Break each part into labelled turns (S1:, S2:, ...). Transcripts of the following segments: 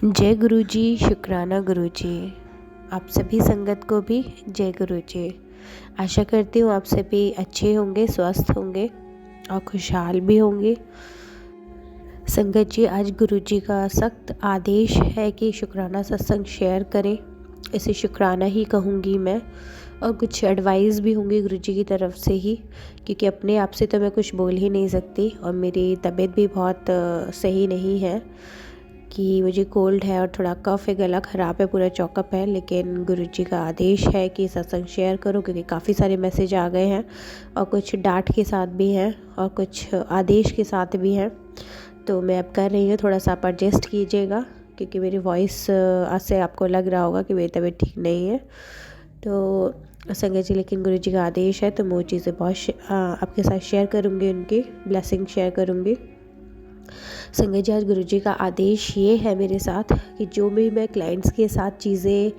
S1: जय गुरु जी, शुक्राना गुरु जी। आप सभी संगत को भी जय गुरु जी। आशा करती हूँ आप सभी अच्छे होंगे, स्वस्थ होंगे और खुशहाल भी होंगे। संगत जी, आज गुरु जी का सख्त आदेश है कि शुक्राना सत्संग शेयर करें। इसे शुक्राना ही कहूँगी मैं, और कुछ एडवाइस भी होंगी गुरु जी की तरफ से ही, क्योंकि अपने आप से तो मैं कुछ बोल ही नहीं सकती और मेरी तबीयत भी बहुत सही नहीं है कि मुझे कोल्ड है और थोड़ा कफ़ है, गला ख़राब है, पूरा चौकअप है। लेकिन गुरुजी का आदेश है कि सत्संग शेयर करो, क्योंकि काफ़ी सारे मैसेज आ गए हैं और कुछ डांट के साथ भी हैं और कुछ आदेश के साथ भी हैं। तो मैं अब कर रही हूँ, थोड़ा सा आप एडजस्ट कीजिएगा, क्योंकि मेरी वॉइस आज से आपको लग रहा होगा कि मेरी तबीयत ठीक नहीं है। तो संगत जी, लेकिन गुरुजी का आदेश है तो मैं वो चीज़ें बहुत आपके साथ शेयर करूँगी, उनकी ब्लेसिंग शेयर करूँगी। संगत जी, आज गुरु जी का आदेश ये है मेरे साथ कि जो भी मैं क्लाइंट्स के साथ चीज़ें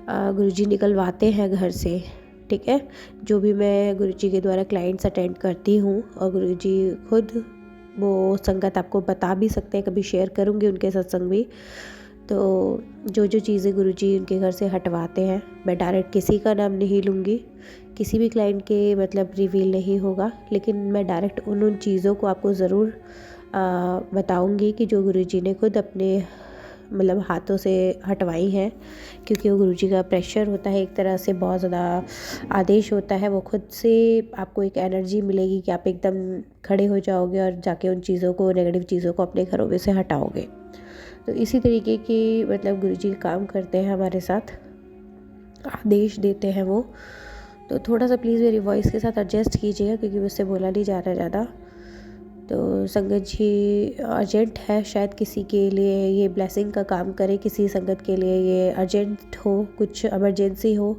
S1: गुरु जी निकलवाते हैं घर से, ठीक है, जो भी मैं गुरु जी के द्वारा क्लाइंट्स अटेंड करती हूँ, और गुरु जी खुद वो संगत आपको बता भी सकते हैं, कभी शेयर करूँगी उनके सत्संग भी। तो जो जो चीज़ें गुरु जी उनके घर से हटवाते हैं, मैं डायरेक्ट किसी का नाम नहीं लूँगी, किसी भी क्लाइंट के मतलब रिवील नहीं होगा, लेकिन मैं डायरेक्ट उन चीज़ों को आपको ज़रूर बताऊंगी कि जो गुरुजी ने खुद अपने मतलब हाथों से हटवाई हैं, क्योंकि वो गुरुजी का प्रेशर होता है, एक तरह से बहुत ज़्यादा आदेश होता है। वो खुद से आपको एक एनर्जी मिलेगी कि आप एकदम खड़े हो जाओगे और जाके उन चीज़ों को, नेगेटिव चीज़ों को अपने घरों में से हटाओगे। तो इसी तरीके की मतलब गुरुजी काम करते हैं हमारे साथ, आदेश देते हैं वो। तो थोड़ा सा प्लीज़ मेरी वॉइस के साथ एडजस्ट कीजिएगा, क्योंकि मुझसे बोला नहीं जा रहा है ज़्यादा। तो संगत जी, अर्जेंट है शायद किसी के लिए ये ब्लेसिंग का काम करे, किसी संगत के लिए ये अर्जेंट हो, कुछ इमरजेंसी हो,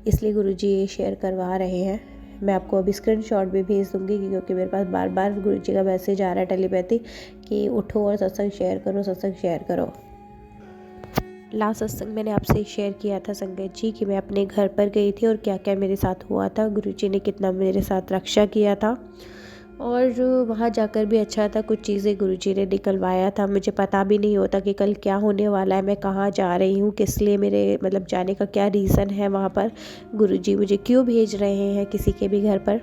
S1: इसलिए गुरुजी ये शेयर करवा रहे हैं। मैं आपको अभी स्क्रीनशॉट भी भेज दूँगी, क्योंकि मेरे पास बार बार गुरुजी का मैसेज आ रहा है टेलीपैथी कि उठो और सत्संग शेयर करो, सत्संग शेयर करो। लास्ट सत्संग मैंने आपसे शेयर किया था संगत जी कि मैं अपने घर पर गई थी और क्या क्या मेरे साथ हुआ था, गुरुजी ने कितना मेरे साथ रक्षा किया था, और वहाँ जाकर भी अच्छा था। कुछ चीज़ें गुरुजी ने निकलवाया था, मुझे पता भी नहीं होता कि कल क्या होने वाला है, मैं कहाँ जा रही हूँ, किस लिए मेरे मतलब जाने का क्या रीज़न है, वहाँ पर गुरुजी मुझे क्यों भेज रहे हैं किसी के भी घर पर,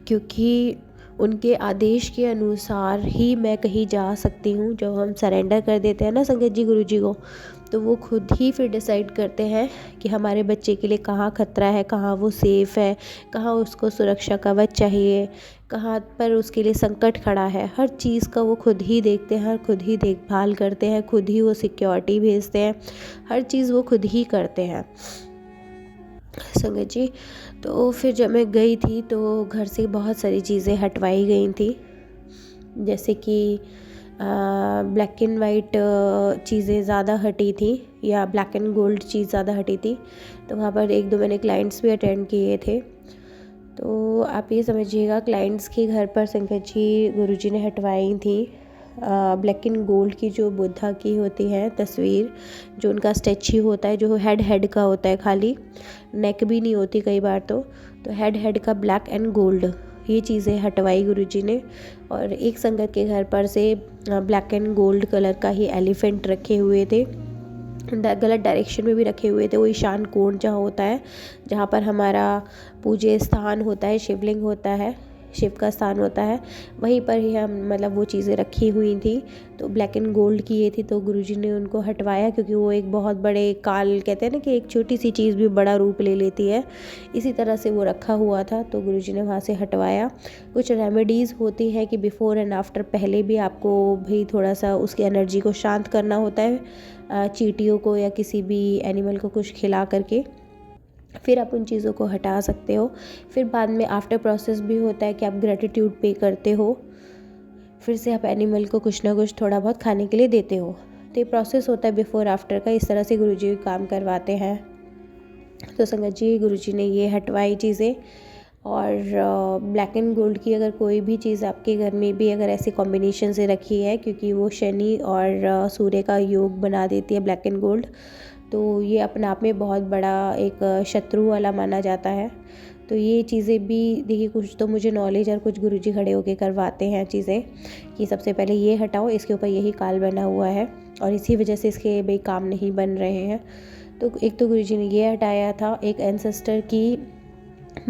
S1: क्योंकि उनके आदेश के अनुसार ही मैं कहीं जा सकती हूँ। जब हम सरेंडर कर देते हैं ना संगत जी गुरुजी को, तो वो खुद ही फिर डिसाइड करते हैं कि हमारे बच्चे के लिए कहाँ खतरा है, कहाँ वो सेफ़ है, कहाँ उसको सुरक्षा कवच चाहिए, कहाँ पर उसके लिए संकट खड़ा है। हर चीज़ का वो खुद ही देखते हैं, खुद ही देखभाल करते हैं, खुद ही वो सिक्योरिटी भेजते हैं, हर चीज़ वो खुद ही करते हैं संगत जी। तो फिर जब मैं गई थी तो घर से बहुत सारी चीज़ें हटवाई गई थी, जैसे कि ब्लैक एंड वाइट चीज़ें ज़्यादा हटी थी, या ब्लैक एंड गोल्ड चीज़ ज़्यादा हटी थी। तो वहाँ पर एक दो मैंने क्लाइंट्स भी अटेंड किए थे। तो आप ये समझिएगा, क्लाइंट्स के घर पर संगत जी गुरुजी ने हटवाई थी ब्लैक एंड गोल्ड की जो बुद्धा की होती है तस्वीर, जो उनका स्टैच्यू होता है, जो हेड का होता है, खाली नेक भी नहीं होती कई बार। तो हेड का ब्लैक एंड गोल्ड ये चीज़ें हटवाई गुरुजी ने। और एक संगत के घर पर से ब्लैक एंड गोल्ड कलर का ही एलिफेंट रखे हुए थे, गलत डायरेक्शन में भी रखे हुए थे। वो ईशान कोण जहाँ होता है, जहाँ पर हमारा पूज्य स्थान होता है, शिवलिंग होता है, शिव का स्थान होता है, वहीं पर ही हम मतलब वो चीज़ें रखी हुई थी। तो ब्लैक एंड गोल्ड की ये थी, तो गुरुजी ने उनको हटवाया, क्योंकि वो एक बहुत बड़े काल, कहते हैं ना कि एक छोटी सी चीज़ भी बड़ा रूप ले लेती है, इसी तरह से वो रखा हुआ था। तो गुरुजी ने वहाँ से हटवाया। कुछ रेमेडीज़ होती है कि बिफ़ोर एंड आफ्टर, पहले भी आपको भी थोड़ा सा उसकी एनर्जी को शांत करना होता है, चींटियों को या किसी भी एनिमल को कुछ खिला करके, फिर आप उन चीज़ों को हटा सकते हो। फिर बाद में आफ्टर प्रोसेस भी होता है कि आप ग्रेटिट्यूड पे करते हो, फिर से आप एनिमल को कुछ ना कुछ थोड़ा बहुत खाने के लिए देते हो। तो ये प्रोसेस होता है बिफ़ोर आफ्टर का, इस तरह से गुरुजी काम करवाते हैं। तो संगत जी, गुरुजी ने ये हटवाई चीज़ें। और ब्लैक एंड गोल्ड की अगर कोई भी चीज़ आपके घर में भी अगर ऐसे कॉम्बिनेशन से रखी है, क्योंकि वो शनि और सूर्य का योग बना देती है ब्लैक एंड गोल्ड, तो ये अपने आप में बहुत बड़ा एक शत्रु वाला माना जाता है। तो ये चीज़ें भी देखिए, कुछ तो मुझे नॉलेज और कुछ गुरुजी खड़े होके करवाते हैं चीज़ें कि सबसे पहले ये हटाओ, इसके ऊपर यही काल बना हुआ है, और इसी वजह से इसके भाई काम नहीं बन रहे हैं। तो एक तो गुरुजी ने ये हटाया था, एक एंसेस्टर की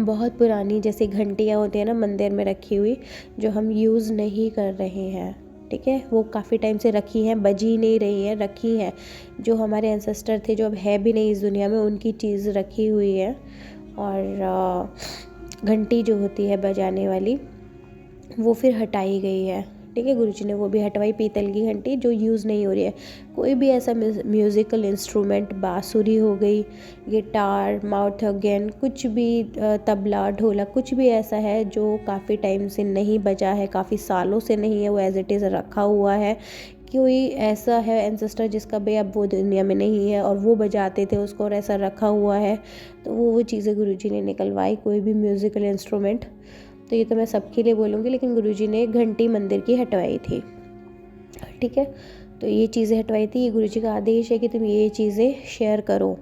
S1: बहुत पुरानी जैसे घंटियाँ होती हैं ना मंदिर में रखी हुई, जो हम यूज़ नहीं कर रहे हैं, ठीक है, वो काफ़ी टाइम से रखी हैं, बजी नहीं रही है, रखी है, जो हमारे एंसेस्टर थे जो अब है भी नहीं इस दुनिया में, उनकी चीज़ रखी हुई है। और घंटी जो होती है बजाने वाली वो फिर हटाई गई है, ठीक है, गुरुजी ने वो भी हटवाई, पीतल की घंटी जो यूज़ नहीं हो रही है। कोई भी ऐसा म्यूज़िकल इंस्ट्रूमेंट, बांसुरी हो गई, गिटार, माउथ ऑर्गन, कुछ भी, तबला, ढोलक, कुछ भी ऐसा है जो काफ़ी टाइम से नहीं बजा है, काफ़ी सालों से नहीं है, वो एज इट इज़ रखा हुआ है। कोई ऐसा है एंसेस्टर जिसका भाई अब वो दुनिया में नहीं है और वो बजाते थे उसको और ऐसा रखा हुआ है, तो वो चीज़ें गुरुजी ने निकलवाई, कोई भी म्यूज़िकल इंस्ट्रूमेंट। तो ये तो मैं सबके लिए बोलूँगी, लेकिन गुरुजी ने घंटी मंदिर की हटवाई थी, ठीक है। तो ये चीज़ें हटवाई थी, ये गुरुजी का आदेश है कि तुम ये चीज़ें शेयर करो।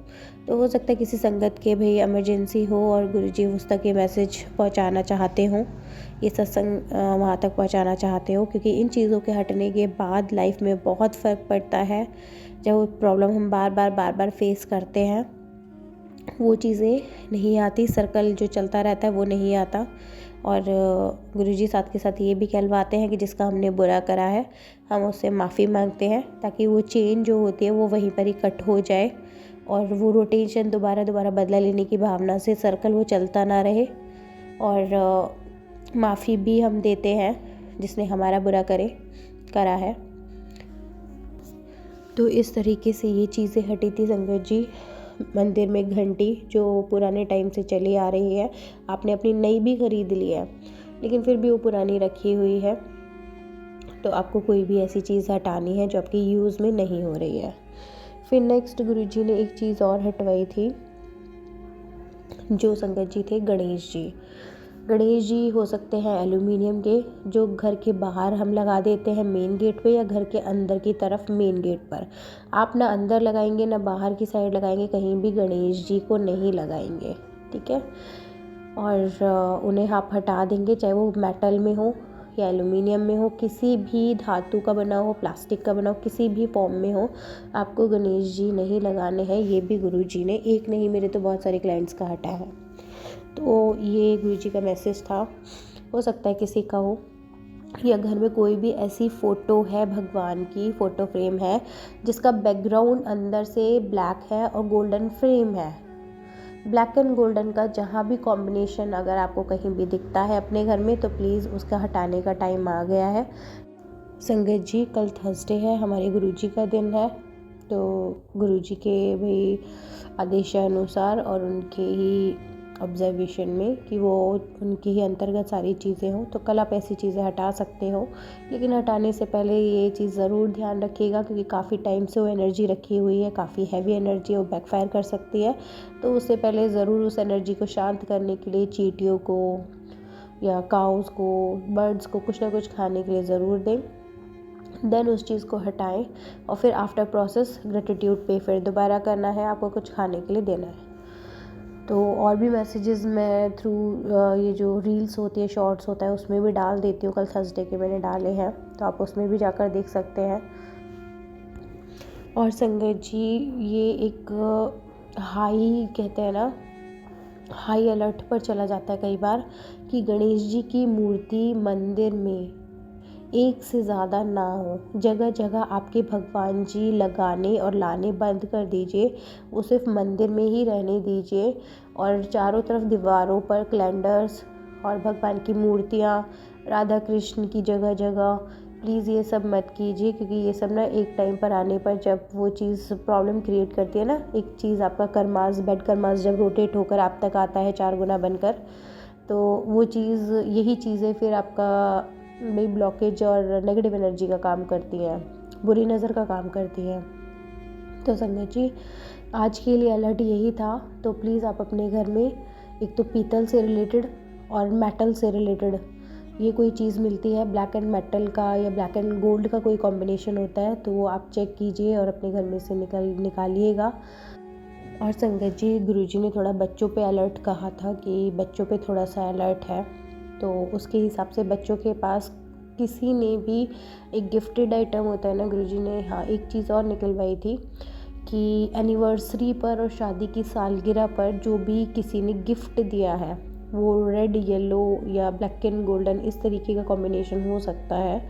S1: तो हो सकता है किसी संगत के भाई इमरजेंसी हो और गुरुजी उस तक ये मैसेज पहुंचाना चाहते हों, ये सत्संग वहाँ तक पहुंचाना चाहते हो, क्योंकि इन चीज़ों के हटने के बाद लाइफ में बहुत फ़र्क पड़ता है। जब वो प्रॉब्लम हम बार बार फेस करते हैं, वो चीज़ें नहीं आती, सर्कल जो चलता रहता है वो नहीं आता। और गुरुजी साथ के साथ ये भी कहलवाते हैं कि जिसका हमने बुरा करा है हम उससे माफ़ी मांगते हैं, ताकि वो चेन जो होती है वो वहीं पर ही कट हो जाए और वो रोटेशन दोबारा बदला लेने की भावना से सर्कल वो चलता ना रहे। और माफ़ी भी हम देते हैं जिसने हमारा बुरा करा है। तो इस तरीके से ये चीज़ें हटी थी संगत जी। मंदिर में घंटी जो पुराने टाइम से चली आ रही है, आपने अपनी नई भी खरीद ली है लेकिन फिर भी वो पुरानी रखी हुई है, तो आपको कोई भी ऐसी चीज़ हटानी है जो आपकी यूज़ में नहीं हो रही है। फिर नेक्स्ट गुरुजी ने एक चीज़ और हटवाई थी, जो संगत जी थे गणेश जी। गणेश जी हो सकते हैं एल्यूमिनियम के, जो घर के बाहर हम लगा देते हैं मेन गेट पे, या घर के अंदर की तरफ मेन गेट पर। आप ना अंदर लगाएंगे ना बाहर की साइड लगाएंगे, कहीं भी गणेश जी को नहीं लगाएंगे, ठीक है। और उन्हें आप हटा देंगे, चाहे वो मेटल में हो या एल्यूमिनियम में हो, किसी भी धातु का बना हो, प्लास्टिक का बना हो, किसी भी फॉर्म में हो, आपको गणेश जी नहीं लगाने हैं। ये भी गुरुजी ने, एक नहीं मेरे तो बहुत सारे क्लाइंट्स का हटा है। तो ये गुरुजी का मैसेज था, हो सकता है किसी का हो, या घर में कोई भी ऐसी फ़ोटो है भगवान की, फ़ोटो फ्रेम है जिसका बैकग्राउंड अंदर से ब्लैक है और गोल्डन फ्रेम है। ब्लैक एंड गोल्डन का जहाँ भी कॉम्बिनेशन अगर आपको कहीं भी दिखता है अपने घर में, तो प्लीज़ उसका हटाने का टाइम आ गया है। संगत जी कल थर्सडे है, हमारे गुरुजी का दिन है, तो गुरुजी के भी आदेशानुसार और उनके ही ऑब्जर्वेशन में कि वो उनकी ही अंतर्गत सारी चीज़ें हों, तो कल आप ऐसी चीज़ें हटा सकते हो। लेकिन हटाने से पहले ये चीज़ ज़रूर ध्यान रखिएगा, क्योंकि काफ़ी टाइम से वो एनर्जी रखी हुई है, काफ़ी हैवी एनर्जी है, वो बैकफायर कर सकती है। तो उससे पहले ज़रूर उस एनर्जी को शांत करने के लिए चींटियों को या काउस को, बर्ड्स को कुछ ना कुछ खाने के लिए ज़रूर दें। देन उस चीज़ को हटाएं और फिर आफ्टर प्रोसेस ग्रेटिट्यूड पे फिर दोबारा करना है, आपको कुछ खाने के लिए देना है। तो और भी मैसेजेस मैं थ्रू ये जो रील्स होती है, शॉर्ट्स होता है, उसमें भी डाल देती हूँ। कल थर्सडे के मैंने डाले हैं, तो आप उसमें भी जाकर देख सकते हैं। और संगत जी ये एक हाई कहते हैं ना, हाई अलर्ट पर चला जाता है कई बार कि गणेश जी की मूर्ति मंदिर में एक से ज़्यादा ना हो। जगह जगह आपके भगवान जी लगाने और लाने बंद कर दीजिए, वो सिर्फ मंदिर में ही रहने दीजिए। और चारों तरफ दीवारों पर कैलेंडर्स और भगवान की मूर्तियाँ, राधा कृष्ण की जगह जगह, प्लीज़ ये सब मत कीजिए, क्योंकि ये सब ना एक टाइम पर आने पर जब वो चीज़ प्रॉब्लम क्रिएट करती है ना, एक चीज़ आपका कर्मास, बेड कर्मास जब रोटेट होकर आप तक आता है 4 गुना बनकर, तो वो चीज़, यही चीज़ें फिर आपका में ब्लॉकेज और नेगेटिव एनर्जी का काम करती हैं, बुरी नज़र का काम करती हैं। तो संगत जी आज के लिए अलर्ट यही था। तो प्लीज़ आप अपने घर में एक तो पीतल से रिलेटेड और मेटल से रिलेटेड ये कोई चीज़ मिलती है, ब्लैक एंड मेटल का या ब्लैक एंड गोल्ड का कोई कॉम्बिनेशन होता है, तो वो आप चेक कीजिए और अपने घर में से निकालिएगा। और संगत जी गुरुजी ने थोड़ा बच्चों पे अलर्ट कहा था कि बच्चों पे थोड़ा सा अलर्ट है, तो उसके हिसाब से बच्चों के पास किसी ने भी एक गिफ्टेड आइटम होता है ना, गुरुजी ने हाँ एक चीज़ और निकलवाई थी कि एनिवर्सरी पर और शादी की सालगिरह पर जो भी किसी ने गिफ्ट दिया है वो रेड येलो या ब्लैक एंड गोल्डन इस तरीके का कॉम्बिनेशन हो सकता है,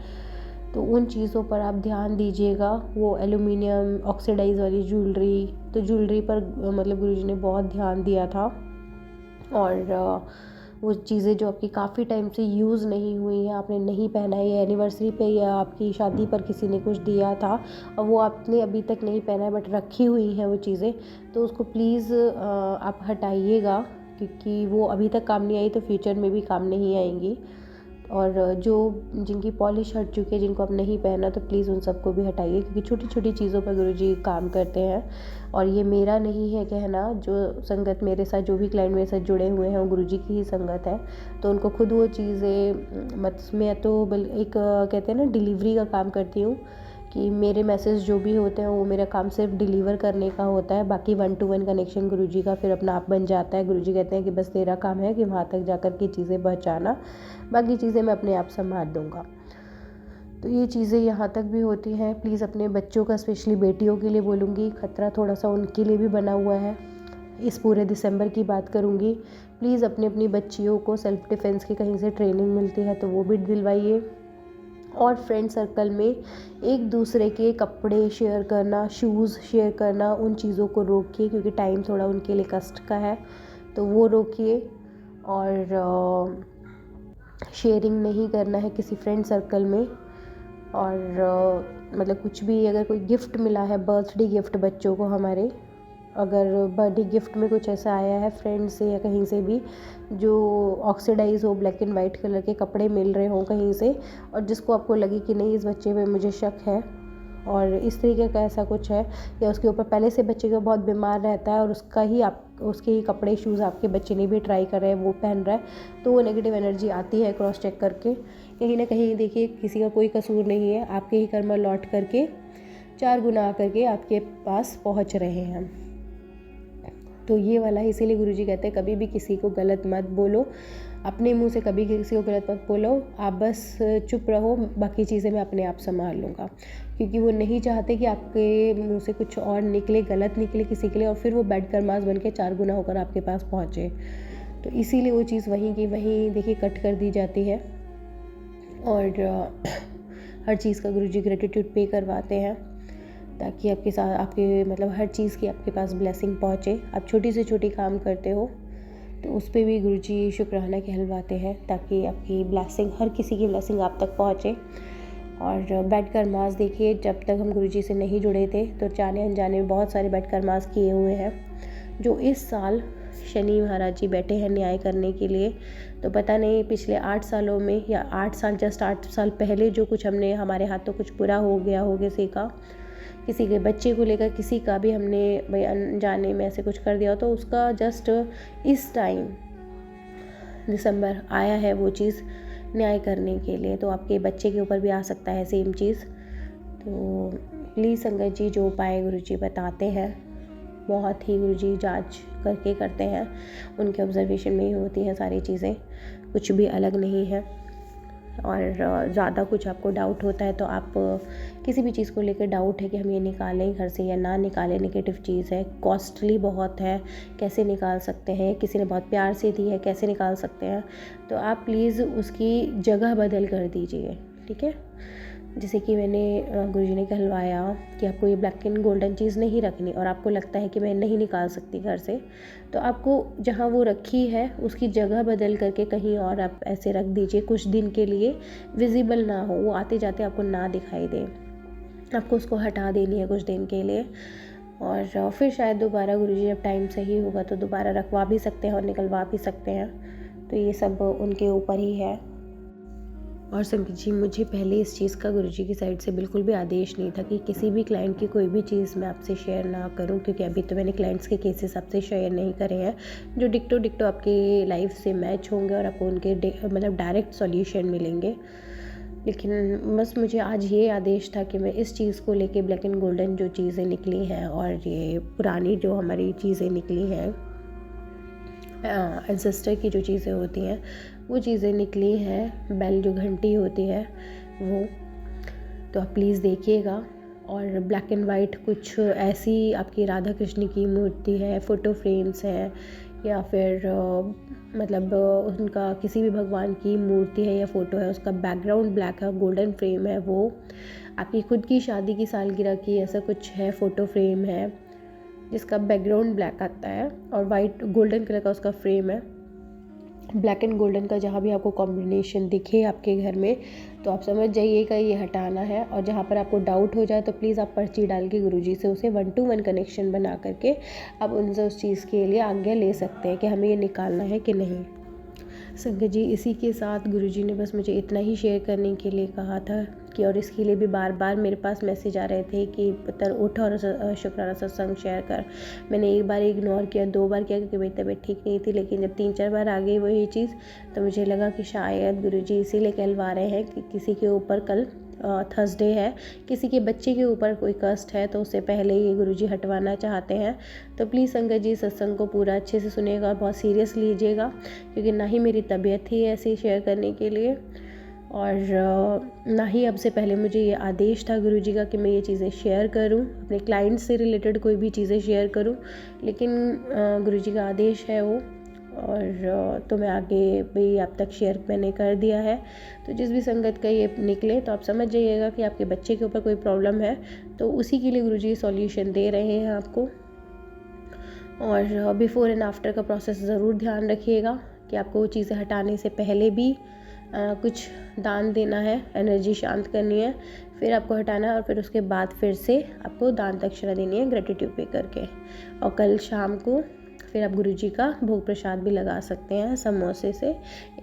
S1: तो उन चीज़ों पर आप ध्यान दीजिएगा। वो एल्युमिनियम ऑक्सीडाइज वाली ज्वेलरी, तो ज्वेलरी पर मतलब गुरुजी ने बहुत ध्यान दिया था। और वो चीज़ें जो आपकी काफ़ी टाइम से यूज़ नहीं हुई हैं, आपने नहीं पहना है, या एनिवर्सरी पे या आपकी शादी पर किसी ने कुछ दिया था और वो आपने अभी तक नहीं पहना है बट रखी हुई हैं वो चीज़ें, तो उसको प्लीज़ आप हटाइएगा, क्योंकि वो अभी तक काम नहीं आई तो फ्यूचर में भी काम नहीं आएंगी। और जो जिनकी पॉलिश हट चुकी है, जिनको अब नहीं पहना, तो प्लीज़ उन सबको भी हटाइए, क्योंकि छोटी छोटी चीज़ों पर गुरुजी काम करते हैं। और ये मेरा नहीं है कहना, जो संगत मेरे साथ, जो भी क्लाइंट मेरे साथ जुड़े हुए हैं वो गुरुजी की ही संगत है, तो उनको खुद वो चीज़ें मैं तो एक कहते हैं ना डिलीवरी का काम करती हूँ, कि मेरे मैसेज जो भी होते हैं वो मेरा काम सिर्फ डिलीवर करने का होता है, बाकी 1 to 1 कनेक्शन गुरुजी का फिर अपना आप बन जाता है। गुरुजी कहते हैं कि बस तेरा काम है कि वहाँ तक जाकर के चीज़ें पहुँचाना, बाकी चीज़ें मैं अपने आप संभाल दूँगा। तो ये चीज़ें यहाँ तक भी होती हैं। प्लीज़ अपने बच्चों का, स्पेशली बेटियों के लिए बोलूँगी, खतरा थोड़ा सा उनके लिए भी बना हुआ है। इस पूरे दिसंबर की बात करूँगी, प्लीज़ अपनी अपनी बच्चियों को सेल्फ़ डिफेंस की कहीं से ट्रेनिंग मिलती है तो वो भी दिलवाइए। और फ्रेंड सर्कल में एक दूसरे के कपड़े शेयर करना, शूज़ शेयर करना, उन चीज़ों को रोकिए, क्योंकि टाइम थोड़ा उनके लिए कष्ट का है, तो वो रोकिए। और शेयरिंग नहीं करना है किसी फ्रेंड सर्कल में। और मतलब कुछ भी अगर कोई गिफ्ट मिला है, बर्थडे गिफ्ट बच्चों को हमारे, अगर बर्थडे गिफ्ट में कुछ ऐसा आया है फ्रेंड से या कहीं से भी जो ऑक्सीडाइज हो, ब्लैक एंड वाइट कलर के कपड़े मिल रहे हों कहीं से, और जिसको आपको लगे कि नहीं इस बच्चे पे मुझे शक है और इस तरीके का ऐसा कुछ है, या उसके ऊपर पहले से बच्चे को बहुत बीमार रहता है और उसके ही कपड़े शूज़ आपके बच्चे ने भी ट्राई कर रहे हैं, वो पहन रहा है, तो वो नेगेटिव एनर्जी आती है। क्रॉस चेक करके कहीं ना कहीं देखिए किसी का कोई कसूर नहीं है, आपके ही कर्म लौट करके 4 गुना करके आपके पास पहुंच रहे हैं। तो ये वाला इसीलिए गुरुजी कहते हैं कभी भी किसी को गलत मत बोलो, अपने मुंह से कभी किसी को गलत मत बोलो, आप बस चुप रहो, बाकी चीज़ें मैं अपने आप संभाल लूँगा, क्योंकि वो नहीं चाहते कि आपके मुंह से कुछ और निकले, गलत निकले किसी के लिए, और फिर वो बैड कर्मास बन के 4 गुना होकर आपके पास पहुँचे। तो इसीलिए वो चीज़ वहीं की वहीं देखिए कट कर दी जाती है। और हर चीज़ का गुरुजी ग्रेटिट्यूड पे करवाते हैं, ताकि आपके साथ आपके मतलब हर चीज़ की आपके पास ब्लेसिंग पहुँचे। आप छोटी से छोटी काम करते हो तो उस पर भी गुरुजी शुक्राना कहलवाते हैं, ताकि आपकी ब्लेसिंग, हर किसी की ब्लेसिंग आप तक पहुँचे। और बैड कर्मास देखिए, जब तक हम गुरुजी से नहीं जुड़े थे तो जाने अनजाने में बहुत सारे बैड कर्मास किए हुए हैं, जो इस साल शनि महाराज जी बैठे हैं न्याय करने के लिए। तो पता नहीं पिछले 8 सालों में या 8 साल, जस्ट 8 साल पहले जो कुछ हमने, हमारे हाथों कुछ बुरा हो गया हो किसी का, किसी के बच्चे को लेकर किसी का भी हमने भाई अनजाने में ऐसे कुछ कर दिया, तो उसका जस्ट इस टाइम दिसंबर आया है वो चीज़ न्याय करने के लिए, तो आपके बच्चे के ऊपर भी आ सकता है सेम चीज़। तो प्लीज़ संगत जी, जो उपाय गुरुजी बताते हैं बहुत ही गुरुजी जांच करके करते हैं, उनके ऑब्जर्वेशन में ही होती हैं सारी चीज़ें, कुछ भी अलग नहीं है। और ज़्यादा कुछ आपको डाउट होता है तो आप किसी भी चीज़ को लेकर डाउट है कि हम ये निकालें घर से या ना निकालें, नेगेटिव चीज़ है, कॉस्टली बहुत है, कैसे निकाल सकते हैं, किसी ने बहुत प्यार से दी है, कैसे निकाल सकते हैं, तो आप प्लीज़ उसकी जगह बदल कर दीजिए, ठीक है। जैसे कि मैंने गुरुजी ने कहलवाया कि आपको ये ब्लैक एंड गोल्डन चीज़ नहीं रखनी, और आपको लगता है कि मैं नहीं निकाल सकती घर से, तो आपको जहाँ वो रखी है उसकी जगह बदल करके कहीं और आप ऐसे रख दीजिए, कुछ दिन के लिए विजिबल ना हो, वो आते जाते आपको ना दिखाई दे, आपको उसको हटा देनी है कुछ दिन के लिए। और फिर शायद दोबारा गुरुजी जब टाइम सही होगा तो दोबारा रखवा भी सकते हैं और निकलवा भी सकते हैं, तो ये सब उनके ऊपर ही है। और संगत जी, मुझे पहले इस चीज़ का गुरुजी की साइड से बिल्कुल भी आदेश नहीं था कि किसी भी क्लाइंट की कोई भी चीज़ मैं आपसे शेयर ना करूं, क्योंकि अभी तो मैंने क्लाइंट्स के केसेस आपसे शेयर नहीं करे हैं जो डिक्टो आपकी लाइफ से मैच होंगे और आपको उनके मतलब डायरेक्ट सॉल्यूशन मिलेंगे। लेकिन बस मुझे आज ये आदेश था कि मैं इस चीज़ को लेके ब्लैक एंड गोल्डन जो चीज़ें निकली हैं और ये पुरानी जो हमारी चीज़ें निकली हैं, एंसेस्टर की जो चीज़ें होती हैं, वो चीज़ें निकली हैं, बेल जो घंटी होती है वो। तो आप प्लीज़ देखिएगा। और ब्लैक एंड वाइट कुछ ऐसी आपकी राधा कृष्ण की मूर्ति है, फ़ोटो फ्रेम्स हैं, या फिर मतलब उनका किसी भी भगवान की मूर्ति है या फ़ोटो है, उसका बैकग्राउंड ब्लैक है, गोल्डन फ्रेम है, वो आपकी खुद की शादी की सालगिरह की ऐसा कुछ है, फ़ोटो फ्रेम है जिसका बैकग्राउंड ब्लैक आता है और वाइट गोल्डन कलर का उसका फ्रेम है। ब्लैक एंड गोल्डन का जहाँ भी आपको कॉम्बिनेशन दिखे आपके घर में, तो आप समझ जाइएगा ये हटाना है। और जहाँ पर आपको डाउट हो जाए तो प्लीज़ आप पर्ची डाल के गुरुजी से उसे 1-to-1 कनेक्शन बना करके आप उनसे उस चीज़ के लिए आज्ञा ले सकते हैं कि हमें ये निकालना है कि नहीं। संगत जी, इसी के साथ गुरुजी ने बस मुझे इतना ही शेयर करने के लिए कहा था कि, और इसके लिए भी बार बार मेरे पास मैसेज आ रहे थे कि पुत्र उठ और शुक्राना सत्संग शेयर कर। मैंने एक बार इग्नोर किया, 2 बार किया क्योंकि मेरी तबीयत ठीक नहीं थी, लेकिन जब 3-4 बार आ गई वही चीज़ तो मुझे लगा कि शायद गुरुजी इसीलिए कहलवा रहे हैं कि किसी के ऊपर कल थर्सडे है, किसी के बच्चे के ऊपर कोई कष्ट है तो उससे पहले ये गुरुजी हटवाना चाहते हैं। तो प्लीज़ संगत जी सत्संग को पूरा अच्छे से सुनिएगा और बहुत सीरियस लीजिएगा, क्योंकि ना ही मेरी तबीयत थी ऐसे शेयर करने के लिए और ना ही अब से पहले मुझे ये आदेश था गुरुजी का कि मैं ये चीज़ें शेयर करूं, अपने क्लाइंट से रिलेटेड कोई भी चीज़ें शेयर करूं, लेकिन गुरुजी का आदेश है वो, और तो मैं आगे भी आप तक शेयर मैंने कर दिया है। तो जिस भी संगत का ये निकले तो आप समझ जाइएगा कि आपके बच्चे के ऊपर कोई प्रॉब्लम है, तो उसी के लिए गुरुजी सॉल्यूशन दे रहे हैं आपको। और बिफ़ोर एंड आफ्टर का प्रोसेस ज़रूर ध्यान रखिएगा कि आपको वो चीज़ें हटाने से पहले भी कुछ दान देना है, एनर्जी शांत करनी है, फिर आपको हटाना है और फिर उसके बाद फिर से आपको दान दक्षिणा देनी है ग्रेटिट्यूड पे करके। और कल शाम को फिर आप गुरुजी का भोग प्रसाद भी लगा सकते हैं समोसे से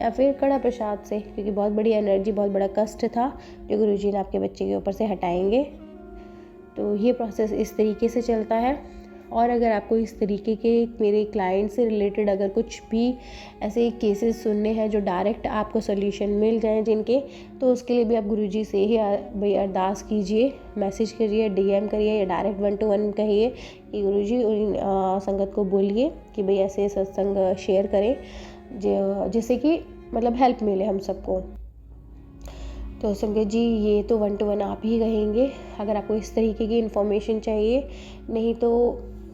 S1: या फिर कड़ा प्रसाद से, क्योंकि बहुत बड़ी एनर्जी, बहुत बड़ा कष्ट था जो गुरुजी ने आपके बच्चे के ऊपर से हटाएंगे। तो ये प्रोसेस इस तरीके से चलता है। और अगर आपको इस तरीके के मेरे क्लाइंट से रिलेटेड अगर कुछ भी ऐसे केसेस सुनने हैं जो डायरेक्ट आपको सोल्यूशन मिल जाएं जिनके, तो उसके लिए भी आप गुरुजी से ही भाई अरदास कीजिए, मैसेज करिए, DM करिए या डायरेक्ट 1-to-1 कहिए कि गुरुजी उन संगत को बोलिए कि भाई ऐसे सत्संग शेयर करें जिससे कि मतलब हेल्प मिले हम सबको। तो संगत जी ये तो 1-to-1 आप ही कहेंगे, अगर आपको इस तरीके की इन्फॉर्मेशन चाहिए, नहीं तो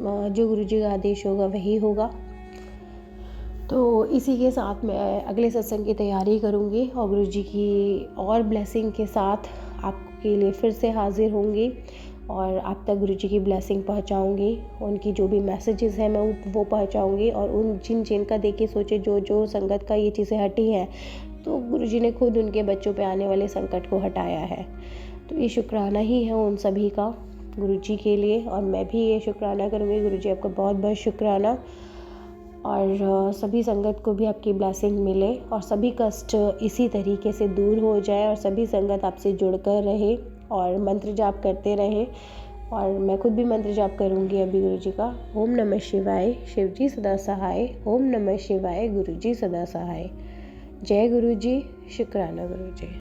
S1: जो गुरुजी का आदेश होगा वही होगा। तो इसी के साथ मैं अगले सत्संग की तैयारी करूँगी और गुरुजी की और ब्लेसिंग के साथ आपके लिए फिर से हाजिर होंगी और आप तक गुरुजी की ब्लेसिंग पहुँचाऊँगी। उनकी जो भी मैसेजेस हैं मैं वो पहुँचाऊँगी और उन जिन का देख के सोचे जो संगत का ये चीज़ें हटी हैं, तो गुरुजी ने खुद उनके बच्चों पे आने वाले संकट को हटाया है। तो ये शुक्राना ही है उन सभी का गुरुजी के लिए, और मैं भी ये शुक्राना करूँगी। गुरुजी आपका बहुत बहुत शुक्राना, और सभी संगत को भी आपकी ब्लेसिंग मिले और सभी कष्ट इसी तरीके से दूर हो जाए और सभी संगत आपसे जुड़कर रहे और मंत्र जाप करते रहे। और मैं खुद भी मंत्र जाप करूँगी अभी गुरुजी का। ओम नमः शिवाय, शिवजी सदा सहाय। ओम नमः शिवाय, गुरुजी सदा सहाय। जय गुरुजी, शुक्राना गुरुजी।